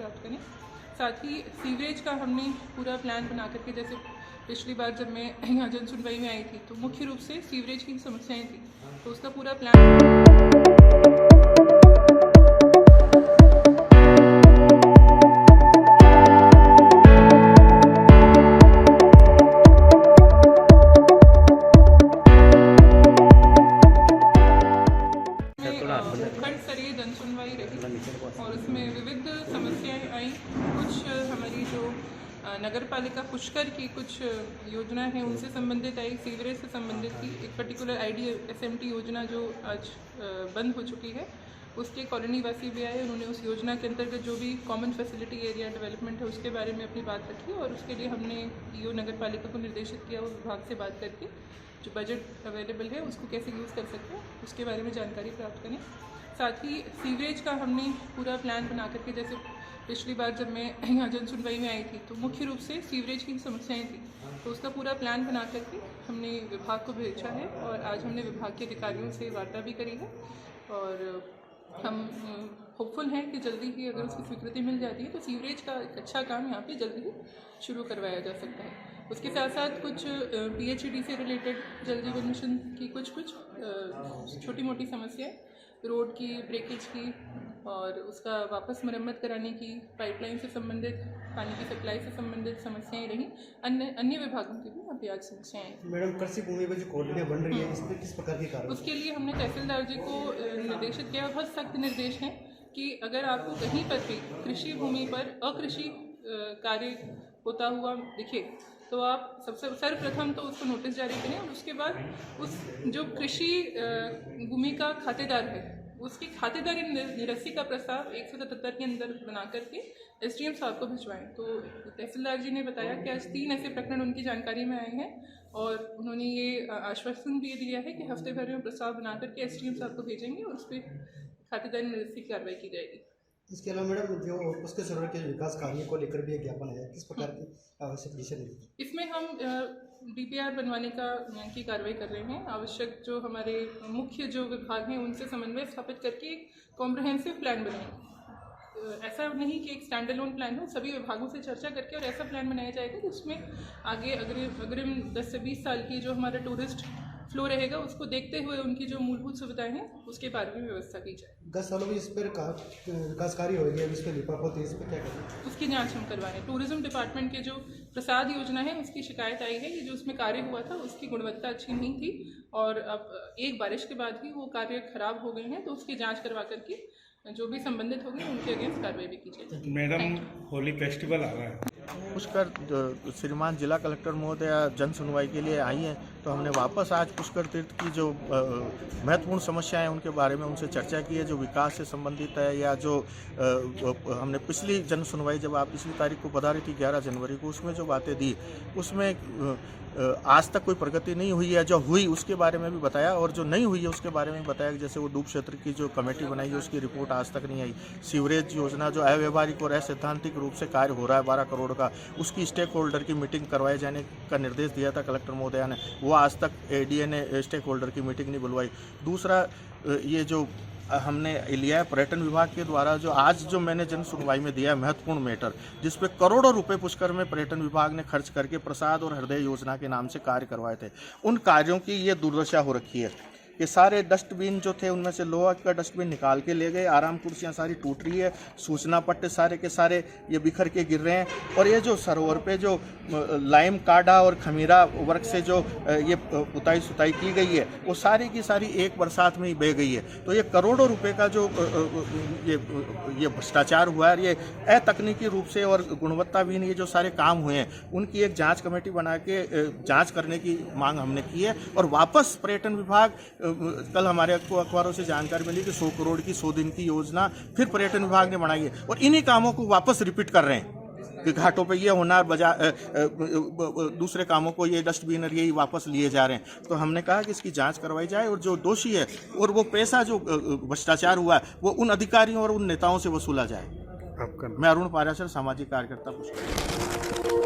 प्राप्त करें। साथ ही सीवरेज का हमने पूरा प्लान बना करके, जैसे पिछली बार जब मैं यहाँ जन सुनवाई में आई थी तो मुख्य रूप से सीवरेज की समस्याएं थी, तो उसका पूरा प्लान खंड स्तरीय जन सुनवाई रही और उसमें विविध समस्याएं आई। कुछ हमारी जो नगर पालिका पुष्कर की कुछ योजना है उनसे संबंधित आई, सीवरेज से संबंधित थी। एक पर्टिकुलर IDSMT योजना जो आज बंद हो चुकी है, उसके कॉलोनी वासी भी आए। उन्होंने उस योजना के अंतर्गत जो भी कॉमन फैसिलिटी एरिया डेवलपमेंट है उसके बारे में अपनी बात रखी और उसके लिए हमने PO नगर पालिका को निर्देशित किया उस विभाग से बात करके जो बजट अवेलेबल है उसको कैसे यूज़ कर सकते हैं उसके बारे में जानकारी प्राप्त करें। साथ ही सीवरेज का हमने पूरा प्लान बना करके, जैसे पिछली बार जब मैं यहाँ जन सुनवाई में आई थी तो मुख्य रूप से सीवरेज की समस्याएं थी, तो उसका पूरा प्लान बना करके हमने विभाग को भेजा है और आज हमने विभाग के अधिकारियों से वार्ता भी करी है और हम होपफुल हैं कि जल्दी ही अगर उसकी स्वीकृति मिल जाती है तो सीवरेज का एक अच्छा काम यहाँ पे जल्दी ही शुरू करवाया जा सकता है। उसके साथ साथ कुछ PHED से रिलेटेड जल जीवन मिशन की कुछ छोटी मोटी समस्याएं, रोड की, ब्रेकेज की और उसका वापस मरम्मत कराने की, पाइपलाइन से संबंधित, पानी की सप्लाई से संबंधित समस्याएं रहीं। अन्य विभागों की भी यहाँ पे आज समस्याएं हैं। मैडम, कृषि भूमि पर जो कॉलोनियाँ बन रही है इस पर किस प्रकार की कार्रवाई? उसके लिए हमने तहसीलदार जी को निर्देशित किया। बहुत सख्त निर्देश हैं कि अगर आपको कहीं पर भी कृषि भूमि पर अकृषि कार्य होता हुआ दिखे तो आप सबसे सर्वप्रथम तो उसको नोटिस जारी करें और उसके बाद उस जो कृषि भूमि का खातेदार है उसकी खातेदारी निरस्सी का प्रस्ताव 177 के अंदर बना करके SDM साहब को भिजवाएं। तो तहसीलदार जी ने बताया कि आज 3 ऐसे प्रकरण उनकी जानकारी में आए हैं और उन्होंने ये आश्वासन भी दिया है कि हफ्ते भर में प्रस्ताव बना करके SDM साहब को भेजेंगे और उस पर खातेदारी निरस्सी की कार्रवाई की जाएगी। इसके अलावा मैडम, जो उसके सरोवर के विकास कार्यों को लेकर भी एक ज्ञापन है, किस प्रकार की आवश्यक दिशा दी? इसमें हम DPR बनवाने की कार्रवाई कर रहे हैं। आवश्यक जो हमारे मुख्य जो विभाग हैं उनसे समन्वय स्थापित करके एक कॉम्प्रहेंसिव प्लान बनाएंगे। ऐसा नहीं कि एक स्टैंड अलोन प्लान हो, सभी विभागों से चर्चा करके और ऐसा प्लान बनाया जाएगा जिसमें आगे अग्रिम 10 से 20 साल की जो हमारा टूरिस्ट फ्लो रहेगा उसको देखते हुए उनकी जो मूलभूत सुविधाएं हैं उसके बारे में व्यवस्था की जाए। 10 सालों में इस पर विकास कार्य हो गया, इस पर लिपापोती है, इस पर क्या करें? उसकी जांच हम करवा रहे हैं। टूरिज्म डिपार्टमेंट के जो प्रसाद योजना है उसकी शिकायत आई है कि जो उसमें कार्य हुआ था उसकी गुणवत्ता अच्छी नहीं थी और अब एक बारिश के बाद ही वो कार्य खराब हो गए हैं, तो उसकी जाँच करवा करके जो भी संबंधित होंगे उनके अगेंस्ट कार्रवाई भी की जाएगी। मैडम, होली फेस्टिवल आ रहा है, पुष्कर श्रीमान जिला कलेक्टर महोदय जन सुनवाई के लिए आई हैं, तो हमने वापस आज पुष्कर तीर्थ की जो महत्वपूर्ण समस्याएं हैं उनके बारे में उनसे चर्चा की है, जो विकास से संबंधित है या जो हमने पिछली जन सुनवाई जब आप पिछली तारीख को पधारी थी 11 जनवरी को, उसमें जो बातें दी उसमें आज तक कोई प्रगति नहीं हुई है। जो हुई उसके बारे में भी बताया और जो नहीं हुई है उसके बारे में बताया कि जैसे वो डूब क्षेत्र की जो कमेटी बनाई है उसकी रिपोर्ट आज तक नहीं आई। सीवरेज योजना जो अव्यवहारिक और असैद्धांतिक रूप से कार्य हो रहा है 12 करोड़ का, उसकी स्टेक होल्डर की मीटिंग करवाए जाने का निर्देश दिया था कलेक्टर महोदया ने, वो आज तक ADA ने स्टेक होल्डर की मीटिंग नहीं बुलवाई। दूसरा, ये जो हमने लिया है पर्यटन विभाग के द्वारा, जो आज जो मैंने जन सुनवाई में दिया है महत्वपूर्ण मैटर, जिसपे करोड़ों रुपए पुष्कर में पर्यटन विभाग ने खर्च करके प्रसाद और हृदय योजना के नाम से कार्य करवाए थे, उन कार्यों की ये दुर्दशा हो रखी है कि सारे डस्टबिन जो थे उनमें से लोहा का डस्टबिन निकाल के ले गए, आराम कुर्सियाँ सारी टूट रही है, सूचना पट्टे सारे के सारे ये बिखर के गिर रहे हैं और ये जो सरोवर पे जो लाइम काडा और खमीरा वर्क से जो ये पुताई सुताई की गई है वो सारी की सारी एक बरसात में ही बह गई है। तो ये करोड़ों रुपए का जो ये भ्रष्टाचार हुआ है, ये अतकनीकी रूप से और गुणवत्ताहीन ये जो सारे काम हुए हैं उनकी एक जांच कमेटी बना के जांच करने की मांग हमने की है और वापस पर्यटन विभाग, कल हमारे को अखबारों से जानकारी मिली कि 100 करोड़ की 100 दिन की योजना फिर पर्यटन विभाग ने बनाई है और इन्हीं कामों को वापस रिपीट कर रहे हैं कि घाटों पे ये होना, दूसरे कामों को ये डस्टबिन और यही वापस लिए जा रहे हैं। तो हमने कहा कि इसकी जांच करवाई जाए और जो दोषी है और वो पैसा जो भ्रष्टाचार हुआ है वो उन अधिकारियों और उन नेताओं से वसूला जाए। मैं अरुण पाराशर, सामाजिक कार्यकर्ता पुष्कर।